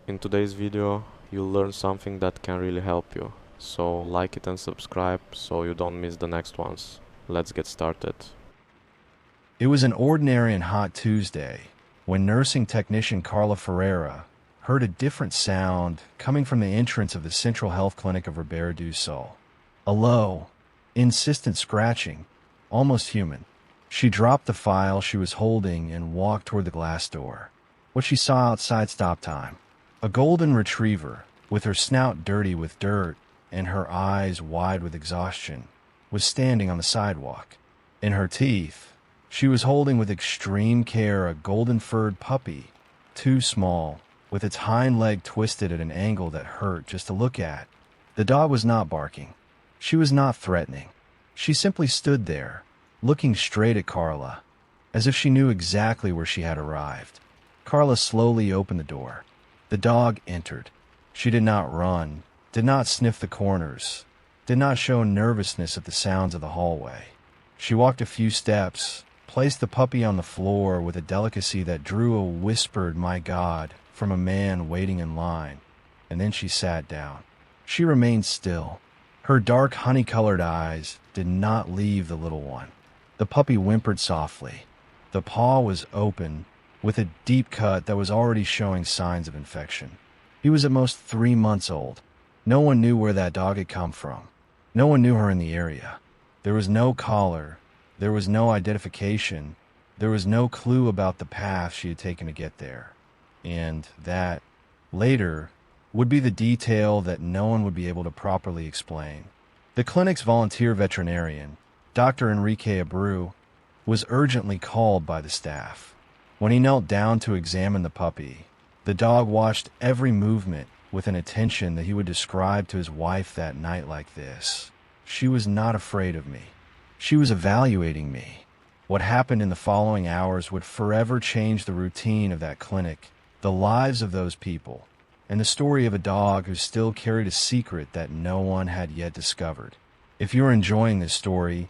In today's video, you'll learn something that can really help you. So like it and subscribe so you don't miss the next ones. Let's get started. It was an ordinary and hot Tuesday when nursing technician Carla Ferreira heard a different sound coming from the entrance of the Central Health Clinic of Ribeira do Sul. A low, insistent scratching, almost human. She dropped the file she was holding and walked toward the glass door. What she saw outside stopped time. A golden retriever, with her snout dirty with dirt and her eyes wide with exhaustion, was standing on the sidewalk. In her teeth, she was holding with extreme care a golden-furred puppy, too small, with its hind leg twisted at an angle that hurt just to look at. The dog was not barking. She was not threatening. She simply stood there, looking straight at Carla, as if she knew exactly where she had arrived. Carla slowly opened the door. The dog entered. She did not run, did not sniff the corners, did not show nervousness at the sounds of the hallway. She walked a few steps, placed the puppy on the floor with a delicacy that drew a whispered "my God" from a man waiting in line, and then she sat down. She remained still. Her dark honey-colored eyes did not leave the little one. The puppy whimpered softly. The paw was open, with a deep cut that was already showing signs of infection. He was at most 3 months old. No one knew where that dog had come from. No one knew her in the area. There was no collar. There was no identification. There was no clue about the path she had taken to get there. And that, later, would be the detail that no one would be able to properly explain. The clinic's volunteer veterinarian, Dr. Enrique Abreu, was urgently called by the staff. When he knelt down to examine the puppy, the dog watched every movement with an attention that he would describe to his wife that night like this. She was not afraid of me. She was evaluating me. What happened in the following hours would forever change the routine of that clinic, the lives of those people, and the story of a dog who still carried a secret that no one had yet discovered. If you're enjoying this story,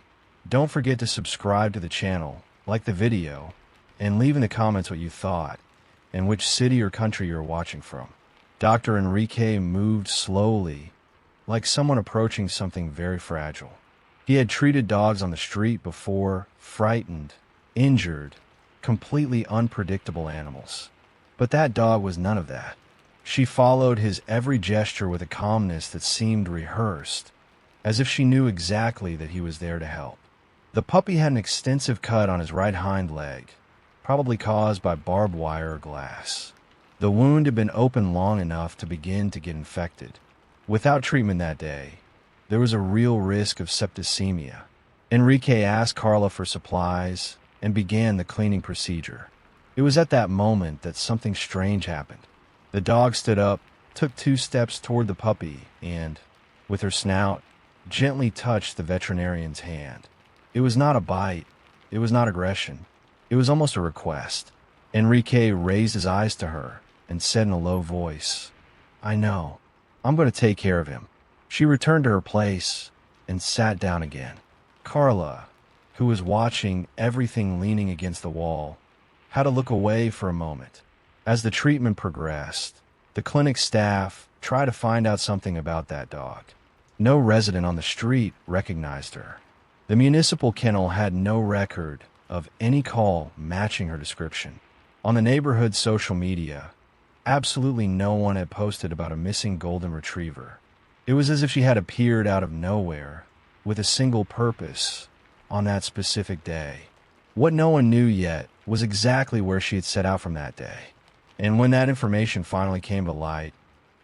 don't forget to subscribe to the channel, like the video, and leave in the comments what you thought and which city or country you're watching from. Dr. Enrique moved slowly, like someone approaching something very fragile. He had treated dogs on the street before, frightened, injured, completely unpredictable animals. But that dog was none of that. She followed his every gesture with a calmness that seemed rehearsed, as if she knew exactly that he was there to help. The puppy had an extensive cut on his right hind leg, probably caused by barbed wire or glass. The wound had been open long enough to begin to get infected. Without treatment that day, there was a real risk of septicemia. Enrique asked Carla for supplies and began the cleaning procedure. It was at that moment that something strange happened. The dog stood up, took 2 steps toward the puppy, and, with her snout, gently touched the veterinarian's hand. It was not a bite. It was not aggression. It was almost a request. Enrique raised his eyes to her and said in a low voice, "I know. I'm going to take care of him." She returned to her place and sat down again. Carla, who was watching everything leaning against the wall, had to look away for a moment. As the treatment progressed, the clinic staff tried to find out something about that dog. No resident on the street recognized her. The municipal kennel had no record of any call matching her description. On the neighborhood social media, absolutely no one had posted about a missing golden retriever. It was as if she had appeared out of nowhere, with a single purpose, on that specific day. What no one knew yet was exactly where she had set out from that day. And when that information finally came to light,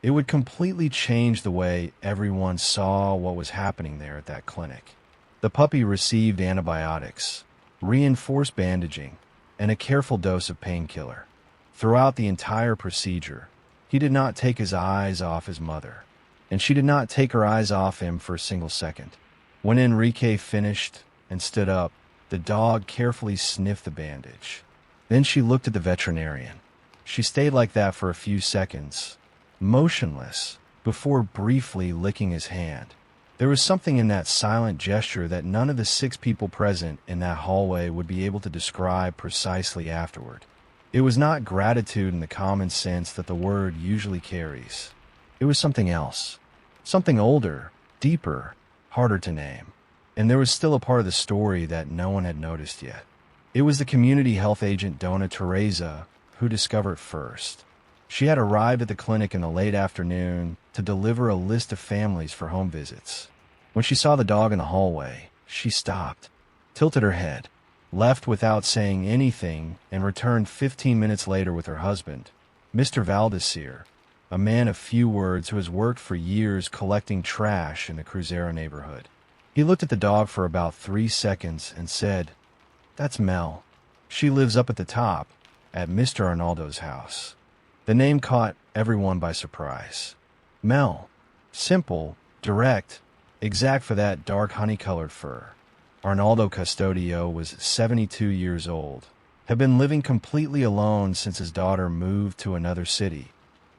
it would completely change the way everyone saw what was happening there at that clinic. The puppy received antibiotics, reinforced bandaging, and a careful dose of painkiller. Throughout the entire procedure, he did not take his eyes off his mother, and she did not take her eyes off him for a single second. When Enrique finished and stood up, the dog carefully sniffed the bandage. Then she looked at the veterinarian. She stayed like that for a few seconds, motionless, before briefly licking his hand. There was something in that silent gesture that none of the 6 people present in that hallway would be able to describe precisely afterward. It was not gratitude in the common sense that the word usually carries. It was something else. Something older, deeper, harder to name. And there was still a part of the story that no one had noticed yet. It was the community health agent Dona Teresa who discovered first. She had arrived at the clinic in the late afternoon to deliver a list of families for home visits. When she saw the dog in the hallway, she stopped, tilted her head, left without saying anything, and returned 15 minutes later with her husband, Mr. Valdesir, a man of few words who has worked for years collecting trash in the Cruzeiro neighborhood. He looked at the dog for about 3 seconds and said, "That's Mel. She lives up at the top, at Mr. Arnaldo's house." The name caught everyone by surprise. Mel. Simple, direct, exact for that dark honey-colored fur. Arnaldo Custodio was 72 years old, had been living completely alone since his daughter moved to another city,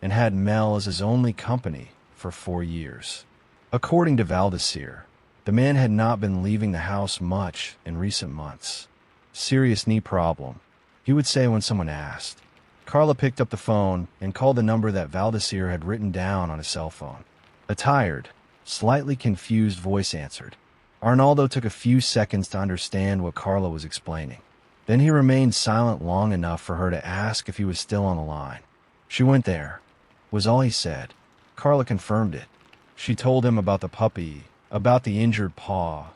and had Mel as his only company for 4 years. According to Valdesir, the man had not been leaving the house much in recent months. Serious knee problem, he would say when someone asked. Carla picked up the phone and called the number that Valdesir had written down on his cell phone. A tired, slightly confused voice answered. Arnaldo took a few seconds to understand what Carla was explaining. Then he remained silent long enough for her to ask if he was still on the line. "She went there," was all he said. Carla confirmed it. She told him about the puppy, about the injured paw,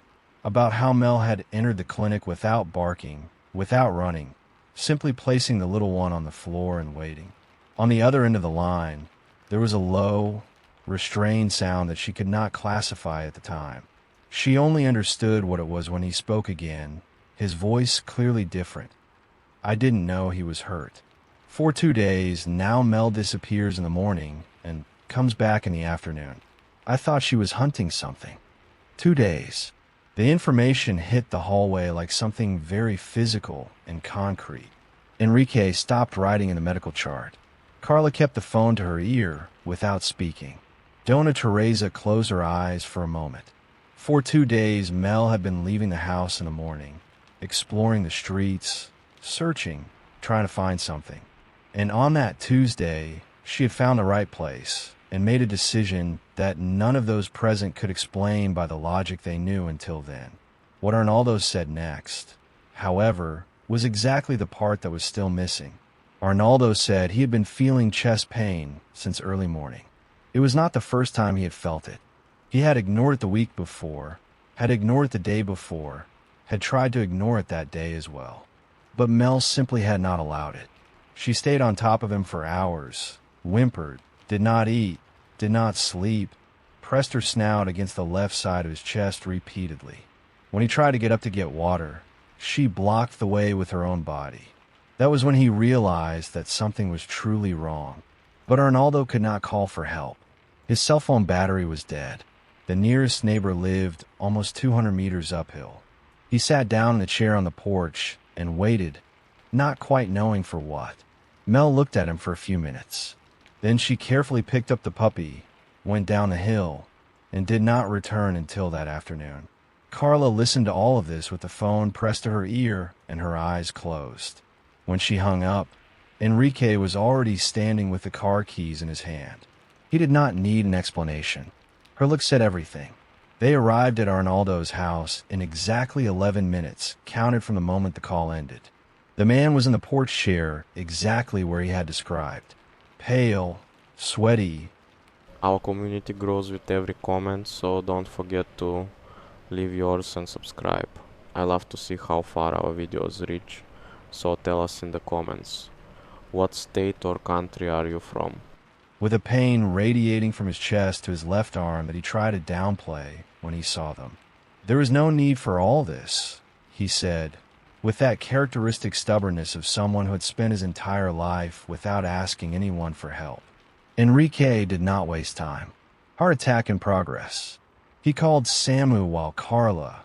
about how Mel had entered the clinic without barking, without running, simply placing the little one on the floor and waiting. On the other end of the line, there was a low, restrained sound that she could not classify at the time. She only understood what it was when he spoke again, his voice clearly different. "I didn't know he was hurt. For 2 days, now Mel disappears in the morning and comes back in the afternoon. I thought she was hunting something. 2 days." The information hit the hallway like something very physical and concrete. Enrique stopped writing in the medical chart. Carla kept the phone to her ear without speaking. Dona Teresa closed her eyes for a moment. For 2 days, Mel had been leaving the house in the morning, exploring the streets, searching, trying to find something. And on that Tuesday, she had found the right place and made a decision that none of those present could explain by the logic they knew until then. What Arnaldo said next, however, was exactly the part that was still missing. Arnaldo said he had been feeling chest pain since early morning. It was not the first time he had felt it. He had ignored it the week before, had ignored it the day before, had tried to ignore it that day as well. But Mel simply had not allowed it. She stayed on top of him for hours, whimpered, did not eat, did not sleep, pressed her snout against the left side of his chest repeatedly. When he tried to get up to get water, she blocked the way with her own body. That was when he realized that something was truly wrong. But Arnaldo could not call for help. His cell phone battery was dead. The nearest neighbor lived almost 200 meters uphill. He sat down in a chair on the porch and waited, not quite knowing for what. Mel looked at him for a few minutes. Then she carefully picked up the puppy, went down the hill, and did not return until that afternoon. Carla listened to all of this with the phone pressed to her ear and her eyes closed. When she hung up, Enrique was already standing with the car keys in his hand. He did not need an explanation. Her look said everything. They arrived at Arnaldo's house in exactly 11 minutes, counted from the moment the call ended. The man was in the porch chair, exactly where he had described. Pale, sweaty. Our community grows with every comment, so don't forget to leave yours and subscribe. I love to see how far our videos reach, so tell us in the comments. What state or country are you from? With a pain radiating from his chest to his left arm that he tried to downplay when he saw them. "There is no need for all this," he said, with that characteristic stubbornness of someone who had spent his entire life without asking anyone for help. Enrique did not waste time. Heart attack in progress. He called Samu while Carla,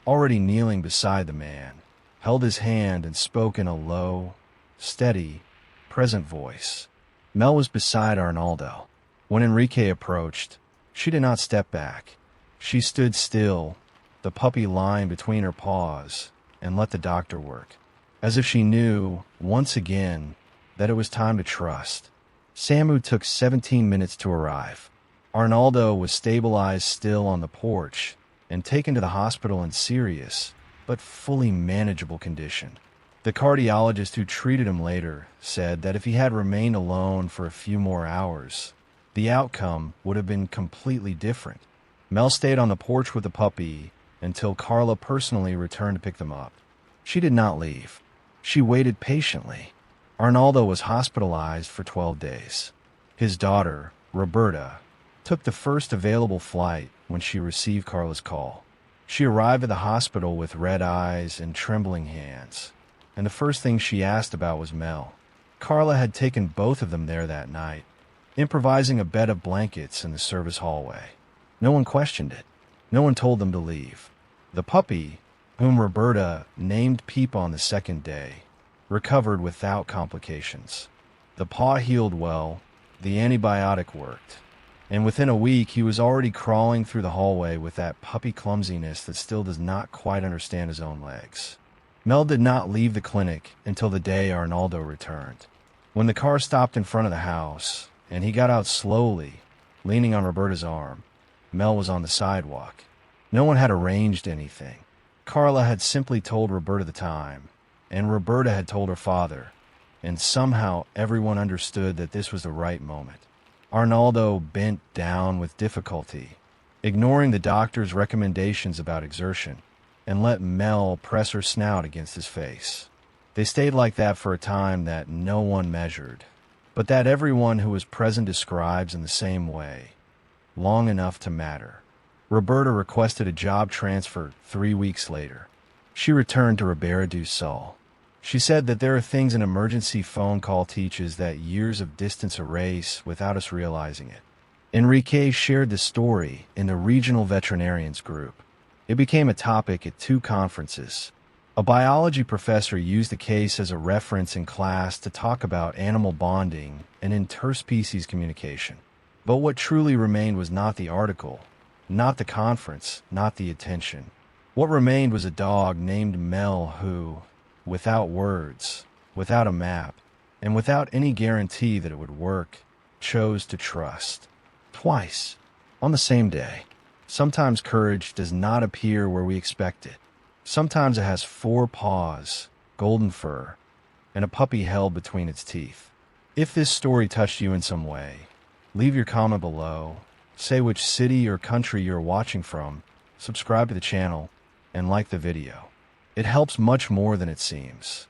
already kneeling beside the man, held his hand and spoke in a low, steady, present voice. Mel was beside Arnaldo. When Enrique approached, she did not step back. She stood still, the puppy lying between her paws, and let the doctor work. as if she knew, once again, that it was time to trust. Samu took 17 minutes to arrive. Arnaldo was stabilized still on the porch and taken to the hospital in serious, but fully manageable condition. The cardiologist who treated him later said that if he had remained alone for a few more hours, the outcome would have been completely different. Mel stayed on the porch with the puppy until Carla personally returned to pick them up. She did not leave. She waited patiently. Arnaldo was hospitalized for 12 days. His daughter, Roberta, took the first available flight when she received Carla's call. She arrived at the hospital with red eyes and trembling hands, and the first thing she asked about was Mel. Carla had taken both of them there that night, improvising a bed of blankets in the service hallway. No one questioned it. No one told them to leave. The puppy, whom Roberta named Peep on the second day, recovered without complications. The paw healed well, the antibiotic worked, and within a week he was already crawling through the hallway with that puppy clumsiness that still does not quite understand his own legs. Mel did not leave the clinic until the day Arnaldo returned. When the car stopped in front of the house, and he got out slowly, leaning on Roberta's arm, Mel was on the sidewalk. No one had arranged anything. Carla had simply told Roberta the time, and Roberta had told her father, and somehow everyone understood that this was the right moment. Arnaldo bent down with difficulty, ignoring the doctor's recommendations about exertion, and let Mel press her snout against his face. They stayed like that for a time that no one measured, but that everyone who was present describes in the same way, long enough to matter. Roberta requested a job transfer 3 weeks later. She returned to Ribeira do Sul. She said that there are things an emergency phone call teaches that years of distance erase without us realizing it. Enrique shared the story in the regional veterinarians group. It became a topic at 2 conferences. A biology professor used the case as a reference in class to talk about animal bonding and interspecies communication. But what truly remained was not the article, not the conference, not the attention. What remained was a dog named Mel who, without words, without a map, and without any guarantee that it would work, chose to trust. Twice, on the same day. Sometimes courage does not appear where we expect it. Sometimes it has 4 paws, golden fur, and a puppy held between its teeth. If this story touched you in some way, leave your comment below, say which city or country you're watching from, subscribe to the channel, and like the video. It helps much more than it seems.